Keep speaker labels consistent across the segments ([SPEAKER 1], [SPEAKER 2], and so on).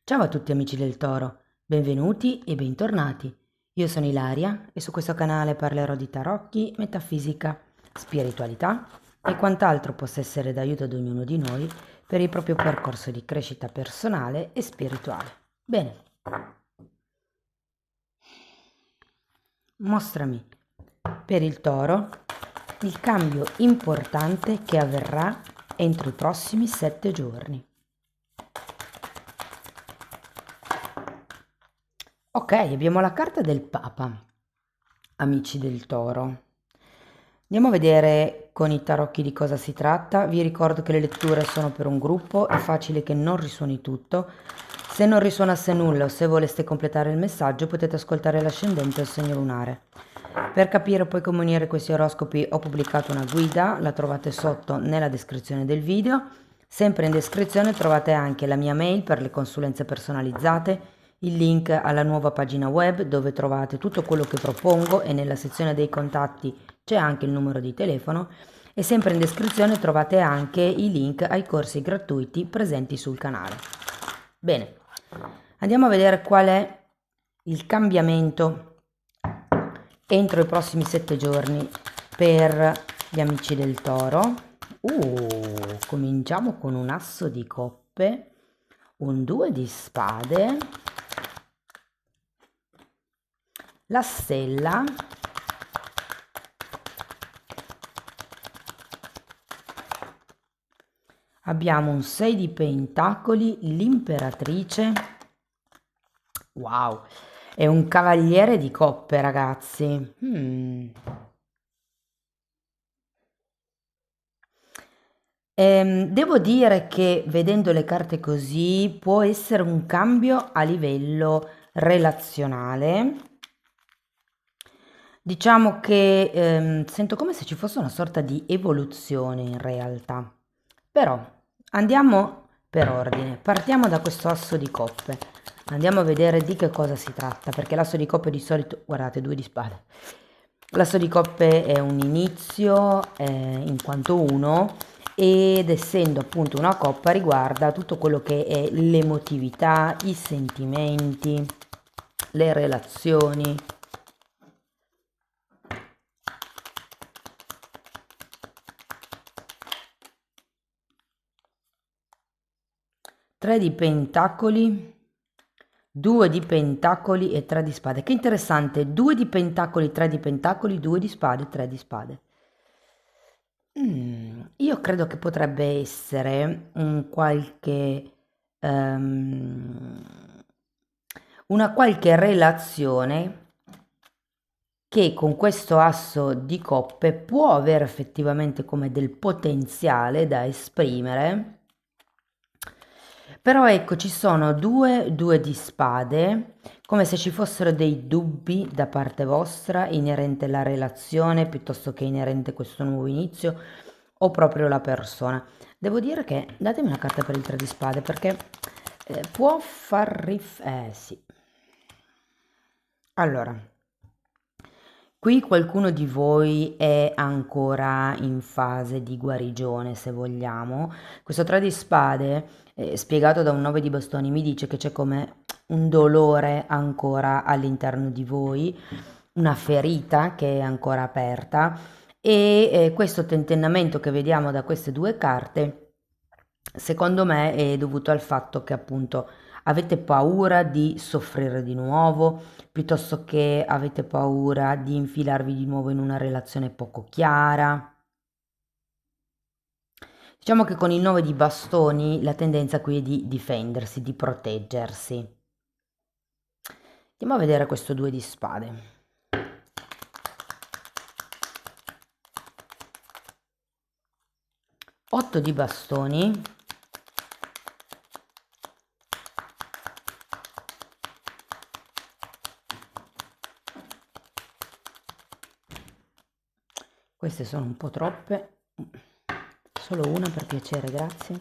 [SPEAKER 1] Ciao a tutti amici del Toro, benvenuti e bentornati. Io sono Ilaria e su questo canale parlerò di tarocchi, metafisica, spiritualità e quant'altro possa essere d'aiuto ad ognuno di noi per il proprio percorso di crescita personale e spirituale. Bene, mostrami per il Toro il cambio importante che avverrà entro i prossimi 7 giorni. Ok, abbiamo la carta del Papa, amici del Toro. Andiamo a vedere con i tarocchi di cosa si tratta. Vi ricordo che le letture sono per un gruppo, è facile che non risuoni tutto. Se non risuonasse nulla o se voleste completare il messaggio potete ascoltare l'ascendente e il segno lunare. Per capire poi come unire questi oroscopi ho pubblicato una guida, la trovate sotto nella descrizione del video. Sempre in descrizione trovate anche la mia mail per le consulenze personalizzate, il link alla nuova pagina web dove trovate tutto quello che propongo e nella sezione dei contatti c'è anche il numero di telefono e sempre in descrizione trovate anche i link ai corsi gratuiti presenti sul canale. Bene, andiamo a vedere qual è il cambiamento entro i prossimi 7 giorni per gli amici del Toro. Cominciamo con un asso di coppe, un 2 di spade, la stella, abbiamo un 6 di pentacoli, l'imperatrice, wow, è un cavaliere di coppe ragazzi. Devo dire che vedendo le carte così può essere un cambio a livello relazionale. Diciamo che sento come se ci fosse una sorta di evoluzione in realtà. Però andiamo per ordine, partiamo da questo asso di coppe. Andiamo a vedere di che cosa si tratta, perché l'asso di coppe di solito, guardate, 2 di spade. L'asso di coppe è un inizio in quanto uno ed essendo appunto una coppa riguarda tutto quello che è l'emotività, i sentimenti, le relazioni. Tre di pentacoli, 2 di pentacoli e 3 di spade. Che interessante, 2 di pentacoli, 3 di pentacoli, 2 di spade, 3 di spade. Io credo che potrebbe essere una qualche relazione che con questo asso di coppe può avere effettivamente come del potenziale da esprimere. Però ecco, ci sono due di spade, come se ci fossero dei dubbi da parte vostra inerente alla relazione piuttosto che inerente a questo nuovo inizio o proprio la persona. Devo dire che datemi una carta per il 3 di spade perché può sì. Allora, qui qualcuno di voi è ancora in fase di guarigione, se vogliamo. Questo 3 di spade, spiegato da un 9 di bastoni, mi dice che c'è come un dolore ancora all'interno di voi, una ferita che è ancora aperta e questo tentennamento che vediamo da queste due carte, secondo me, è dovuto al fatto che appunto avete paura di soffrire di nuovo, piuttosto che avete paura di infilarvi di nuovo in una relazione poco chiara. Diciamo che con il 9 di bastoni la tendenza qui è di difendersi, di proteggersi. Andiamo a vedere questo 2 di spade. 8 di bastoni. Queste sono un po' troppe. Solo una per piacere, grazie.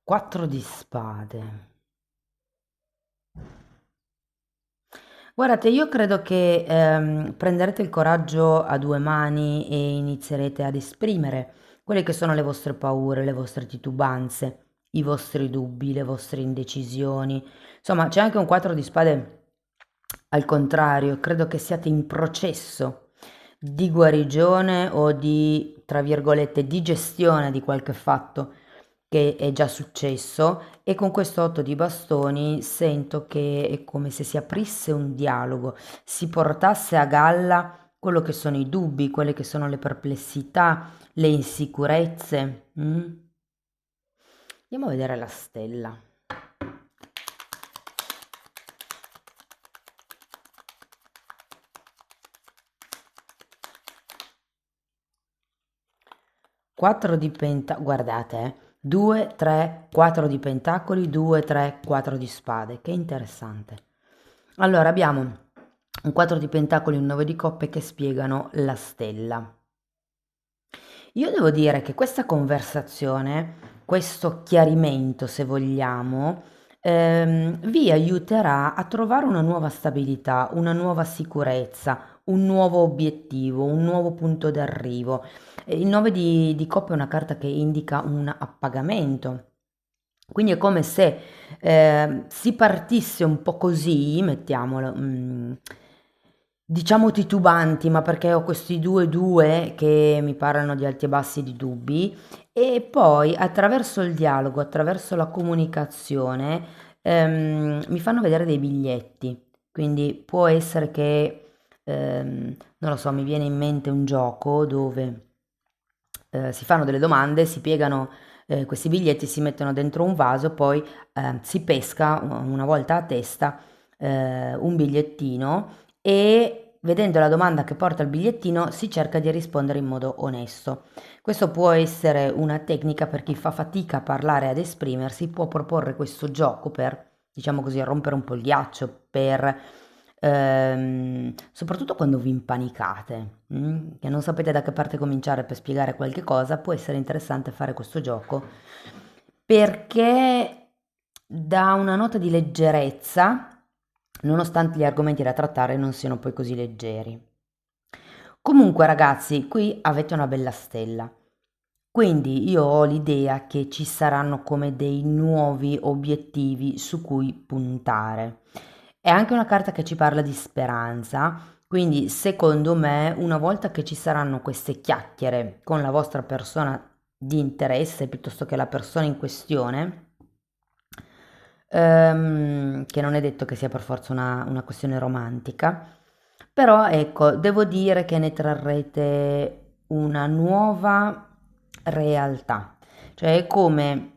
[SPEAKER 1] 4 di spade. Guardate, io credo che prenderete il coraggio a due mani e inizierete ad esprimere quelle che sono le vostre paure, le vostre titubanze i vostri dubbi, le vostre indecisioni. Insomma, c'è anche un 4 di spade al contrario, credo che siate in processo di guarigione o di, tra virgolette, di gestione di qualche fatto che è già successo e con questo 8 di bastoni sento che è come se si aprisse un dialogo, si portasse a galla quello che sono i dubbi, quelle che sono le perplessità, le insicurezze. Andiamo a vedere la stella. Quattro di pentacoli, guardate, 2, 3, 4 di pentacoli, 2, 3, 4 di spade, che interessante. Allora abbiamo un 4 di pentacoli e un 9 di coppe che spiegano la stella. Io devo dire che questa conversazione, questo chiarimento, se vogliamo, vi aiuterà a trovare una nuova stabilità, una nuova sicurezza, un nuovo obiettivo, un nuovo punto d'arrivo. Il 9 di coppe è una carta che indica un appagamento. Quindi è come se si partisse un po' così, mettiamolo, diciamo titubanti, ma perché ho questi due che mi parlano di alti e bassi di dubbi, e poi attraverso il dialogo, attraverso la comunicazione, mi fanno vedere dei biglietti. Quindi può essere che, non lo so, mi viene in mente un gioco dove si fanno delle domande, si piegano questi biglietti, si mettono dentro un vaso, poi si pesca una volta a testa un bigliettino e vedendo la domanda che porta il bigliettino si cerca di rispondere in modo onesto. Questo può essere una tecnica per chi fa fatica a parlare e ad esprimersi, può proporre questo gioco per, diciamo così, rompere un po' il ghiaccio, per soprattutto quando vi impanicate, che non sapete da che parte cominciare per spiegare qualche cosa, può essere interessante fare questo gioco perché dà una nota di leggerezza, nonostante gli argomenti da trattare non siano poi così leggeri. Comunque ragazzi, qui avete una bella stella. Quindi io ho l'idea che ci saranno come dei nuovi obiettivi su cui puntare. È anche una carta che ci parla di speranza, quindi secondo me una volta che ci saranno queste chiacchiere con la vostra persona di interesse piuttosto che la persona in questione, che non è detto che sia per forza una questione romantica, però ecco, devo dire che ne trarrete una nuova realtà, cioè è come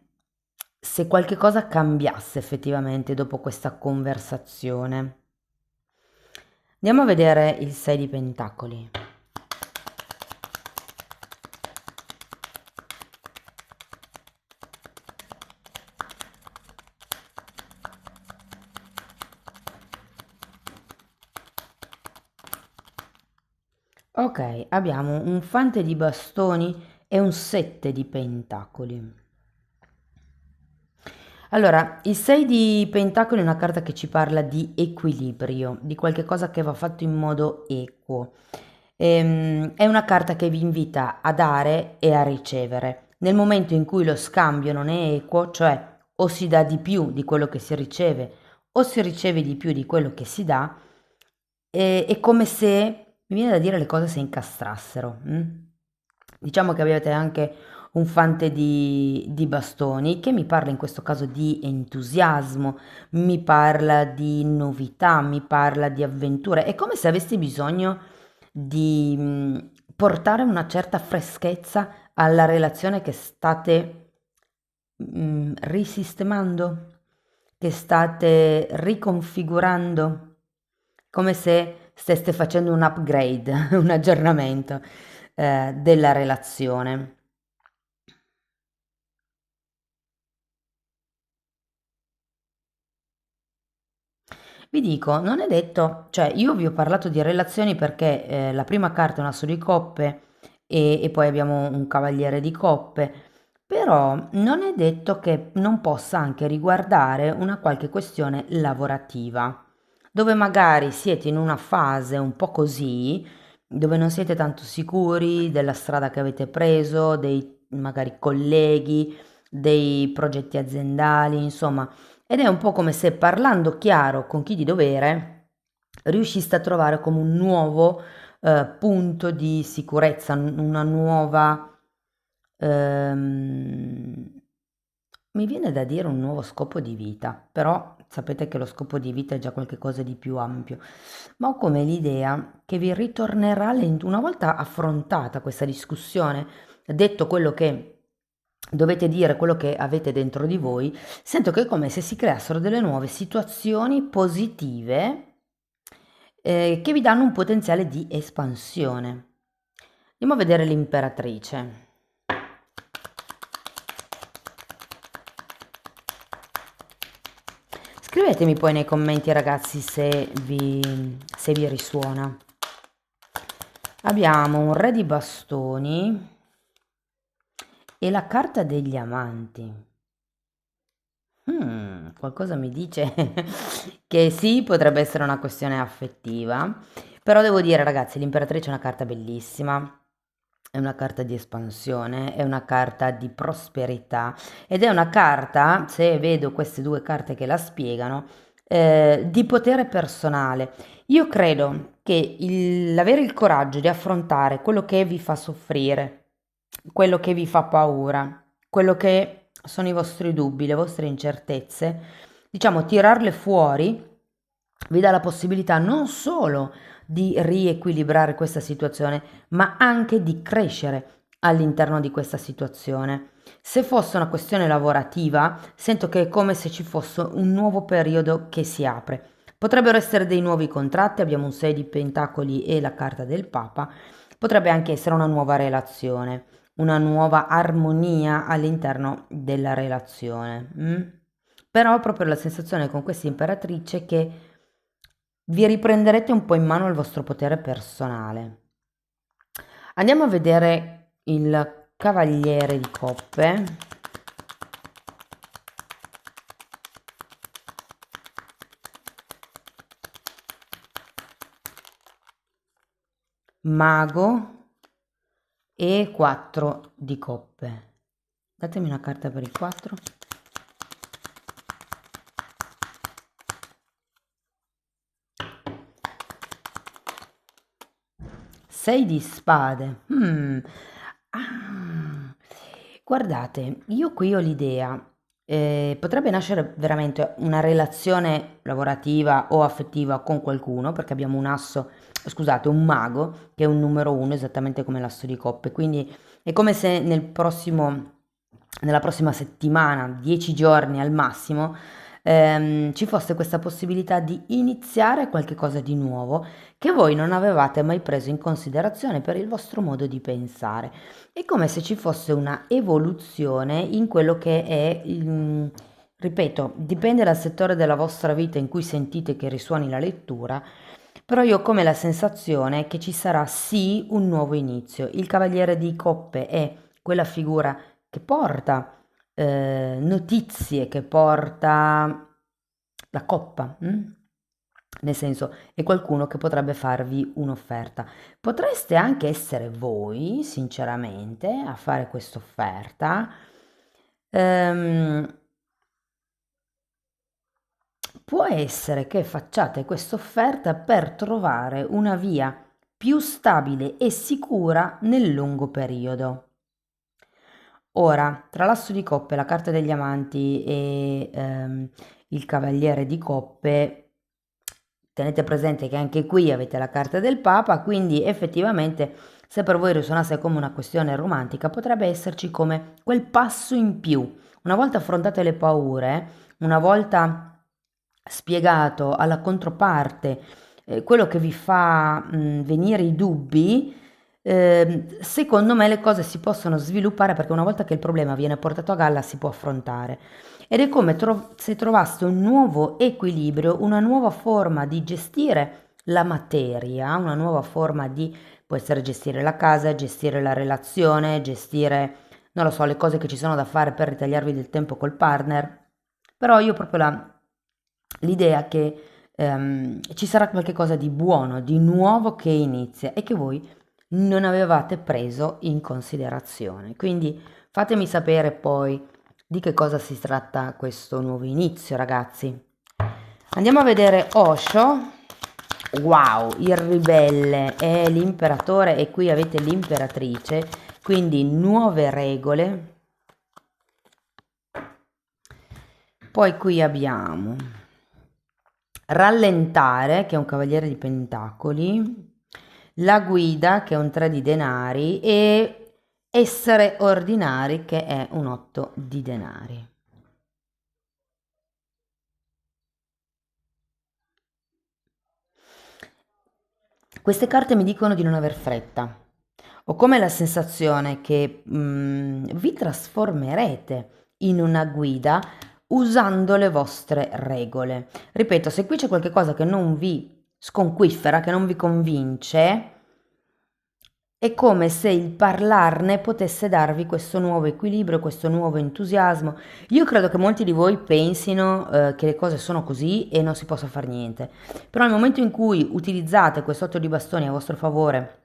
[SPEAKER 1] se qualche cosa cambiasse effettivamente dopo questa conversazione. Andiamo a vedere il 6 di pentacoli. Ok, abbiamo un fante di bastoni e un 7 di pentacoli. Allora, il 6 di pentacoli è una carta che ci parla di equilibrio, di qualche cosa che va fatto in modo equo. È una carta che vi invita a dare e a ricevere. Nel momento in cui lo scambio non è equo, cioè o si dà di più di quello che si riceve o si riceve di più di quello che si dà, è come se, mi viene da dire, le cose si incastrassero. Diciamo che avete anche un fante di bastoni che mi parla in questo caso di entusiasmo, mi parla di novità, mi parla di avventure. È come se avessi bisogno di portare una certa freschezza alla relazione che state risistemando, che state riconfigurando, come se steste facendo un upgrade, un aggiornamento della relazione. Vi dico, non è detto, cioè io vi ho parlato di relazioni perché la prima carta è un asso di coppe e poi abbiamo un cavaliere di coppe, però non è detto che non possa anche riguardare una qualche questione lavorativa, dove magari siete in una fase un po' così, dove non siete tanto sicuri della strada che avete preso, dei magari colleghi, dei progetti aziendali, insomma, ed è un po' come se parlando chiaro con chi di dovere riusciste a trovare come un nuovo punto di sicurezza, una nuova, ehm, mi viene da dire un nuovo scopo di vita, però sapete che lo scopo di vita è già qualcosa di più ampio, ma ho come l'idea che vi ritornerà una volta affrontata questa discussione, detto quello che dovete dire, quello che avete dentro di voi, sento che è come se si creassero delle nuove situazioni positive che vi danno un potenziale di espansione. Andiamo a vedere l'imperatrice. Scrivetemi poi nei commenti ragazzi se vi risuona. Abbiamo un re di bastoni e la carta degli amanti. Qualcosa mi dice che sì, potrebbe essere una questione affettiva, però devo dire ragazzi, l'imperatrice è una carta bellissima, è una carta di espansione, è una carta di prosperità ed è una carta, se vedo queste due carte che la spiegano, di potere personale. Io credo che l'avere il coraggio di affrontare quello che vi fa soffrire, quello che vi fa paura, quello che sono i vostri dubbi, le vostre incertezze, diciamo tirarle fuori vi dà la possibilità non solo di riequilibrare questa situazione, ma anche di crescere all'interno di questa situazione. Se fosse una questione lavorativa, sento che è come se ci fosse un nuovo periodo che si apre. Potrebbero essere dei nuovi contratti, abbiamo un 6 di pentacoli e la carta del Papa, potrebbe anche essere una nuova relazione, una nuova armonia all'interno della relazione. Però ho proprio la sensazione con questa imperatrice che vi riprenderete un po' in mano il vostro potere personale. Andiamo a vedere il cavaliere di coppe. Mago e 4 di coppe. Datemi una carta per il 4. Sei di spade. Ah. Guardate, io qui ho l'idea, potrebbe nascere veramente una relazione lavorativa o affettiva con qualcuno, perché abbiamo un asso, scusate, un mago, che è un numero uno, esattamente come l'asso di coppe, quindi è come se nella prossima settimana, 10 giorni al massimo, ci fosse questa possibilità di iniziare qualche cosa di nuovo che voi non avevate mai preso in considerazione per il vostro modo di pensare. È come se ci fosse una evoluzione in quello che è, ripeto, dipende dal settore della vostra vita in cui sentite che risuoni la lettura, però io ho come la sensazione che ci sarà sì un nuovo inizio. Il cavaliere di coppe è quella figura che porta notizie, che porta la coppa. Nel senso, è qualcuno che potrebbe farvi un'offerta. Potreste anche essere voi, sinceramente, a fare questa offerta. Può essere che facciate questa offerta per trovare una via più stabile e sicura nel lungo periodo. Ora, tra l'asso di coppe, la carta degli amanti e il cavaliere di coppe, tenete presente che anche qui avete la carta del Papa, quindi effettivamente se per voi risuonasse come una questione romantica, potrebbe esserci come quel passo in più. Una volta affrontate le paure, una volta spiegato alla controparte quello che vi fa venire i dubbi, secondo me le cose si possono sviluppare perché una volta che il problema viene portato a galla si può affrontare. Ed è come se trovaste un nuovo equilibrio, una nuova forma di gestire la materia, una nuova forma di, può essere gestire la casa, gestire la relazione, gestire, non lo so, le cose che ci sono da fare per ritagliarvi del tempo col partner. Però io ho proprio l'idea che ci sarà qualcosa di buono, di nuovo che inizia e che voi non avevate preso in considerazione. Quindi fatemi sapere poi Di che cosa si tratta questo nuovo inizio, ragazzi? Andiamo a vedere Osho. Wow, il ribelle è l'imperatore e qui avete l'imperatrice, quindi nuove regole. Poi qui abbiamo rallentare, che è un cavaliere di pentacoli, la guida, che è un 3 di denari, e essere ordinari, che è un 8 di denari. Queste carte mi dicono di non aver fretta. Ho come la sensazione che vi trasformerete in una guida usando le vostre regole. Ripeto, se qui c'è qualcosa che non vi sconquiffera, che non vi convince, è come se il parlarne potesse darvi questo nuovo equilibrio, questo nuovo entusiasmo. Io credo che molti di voi pensino che le cose sono così e non si possa fare niente. Però nel momento in cui utilizzate quest'otto di bastoni a vostro favore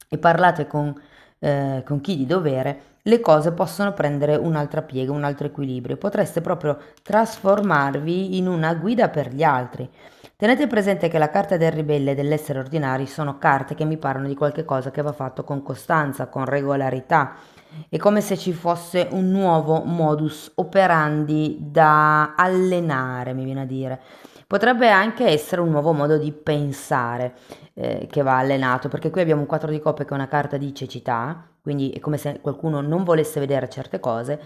[SPEAKER 1] e parlate con chi di dovere, le cose possono prendere un'altra piega, un altro equilibrio. Potreste proprio trasformarvi in una guida per gli altri. Tenete presente che la carta del ribelle e dell'essere ordinari sono carte che mi parlano di qualche cosa che va fatto con costanza, con regolarità. È come se ci fosse un nuovo modus operandi da allenare, mi viene a dire. Potrebbe anche essere un nuovo modo di pensare che va allenato, perché qui abbiamo un 4 di coppe che è una carta di cecità, quindi è come se qualcuno non volesse vedere certe cose,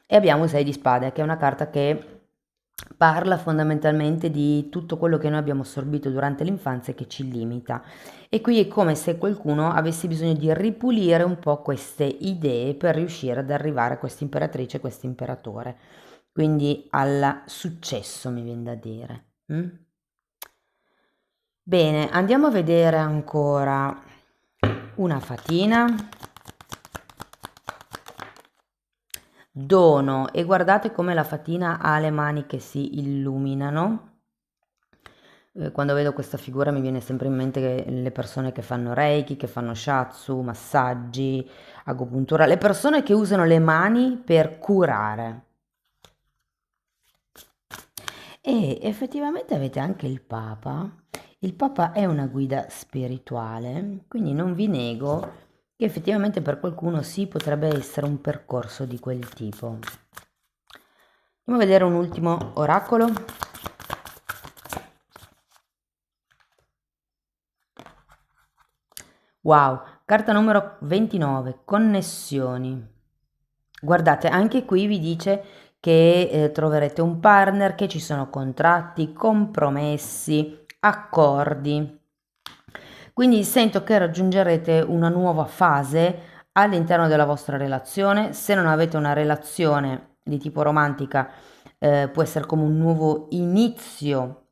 [SPEAKER 1] e abbiamo il 6 di spade, che è una carta che parla fondamentalmente di tutto quello che noi abbiamo assorbito durante l'infanzia e che ci limita. E qui è come se qualcuno avesse bisogno di ripulire un po' queste idee per riuscire ad arrivare a questa imperatrice e questo imperatore. Quindi al successo, mi viene da dire. Mm? Bene, andiamo a vedere ancora una fatina. Dono, e guardate come la fatina ha le mani che si illuminano. Quando vedo questa figura mi viene sempre in mente che le persone che fanno reiki, che fanno shiatsu, massaggi, agopuntura, le persone che usano le mani per curare. E effettivamente avete anche il Papa. Il Papa è una guida spirituale, quindi non vi nego che effettivamente per qualcuno sì potrebbe essere un percorso di quel tipo. Andiamo a vedere un ultimo oracolo. Wow, carta numero 29, connessioni. Guardate, anche qui vi dice che troverete un partner, che ci sono contratti, compromessi, accordi. Quindi sento che raggiungerete una nuova fase all'interno della vostra relazione. Se non avete una relazione di tipo romantica, può essere come un nuovo inizio,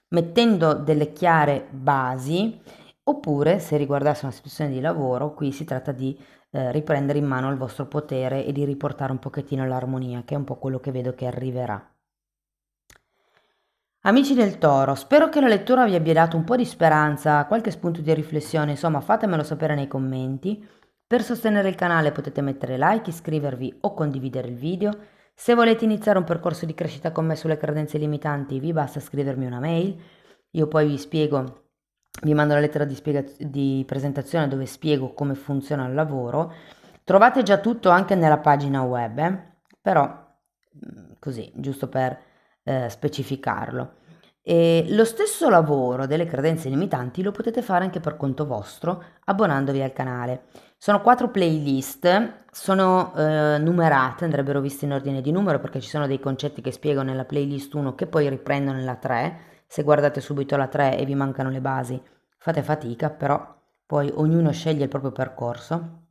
[SPEAKER 1] mettendo delle chiare basi, oppure se riguardasse una situazione di lavoro, qui si tratta di riprendere in mano il vostro potere e di riportare un pochettino l'armonia, che è un po' quello che vedo che arriverà. Amici del Toro, spero che la lettura vi abbia dato un po' di speranza, qualche spunto di riflessione, insomma fatemelo sapere nei commenti. Per sostenere il canale potete mettere like, iscrivervi o condividere il video. Se volete iniziare un percorso di crescita con me sulle credenze limitanti vi basta scrivermi una mail, io poi vi spiego, vi mando la lettera di presentazione dove spiego come funziona il lavoro. Trovate già tutto anche nella pagina web, però così, giusto per specificarlo. E lo stesso lavoro delle credenze limitanti lo potete fare anche per conto vostro abbonandovi al canale. Sono 4 playlist, sono numerate, andrebbero viste in ordine di numero perché ci sono dei concetti che spiego nella playlist 1 che poi riprendo nella 3. Se guardate subito la 3 e vi mancano le basi fate fatica, però poi ognuno sceglie il proprio percorso.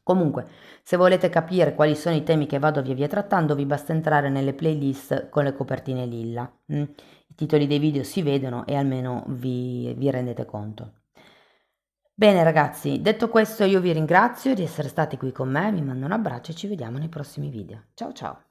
[SPEAKER 1] Comunque, se volete capire quali sono i temi che vado via via trattando, vi basta entrare nelle playlist con le copertine lilla. I titoli dei video si vedono e almeno vi rendete conto. Bene ragazzi, detto questo io vi ringrazio di essere stati qui con me, vi mando un abbraccio e ci vediamo nei prossimi video. Ciao ciao!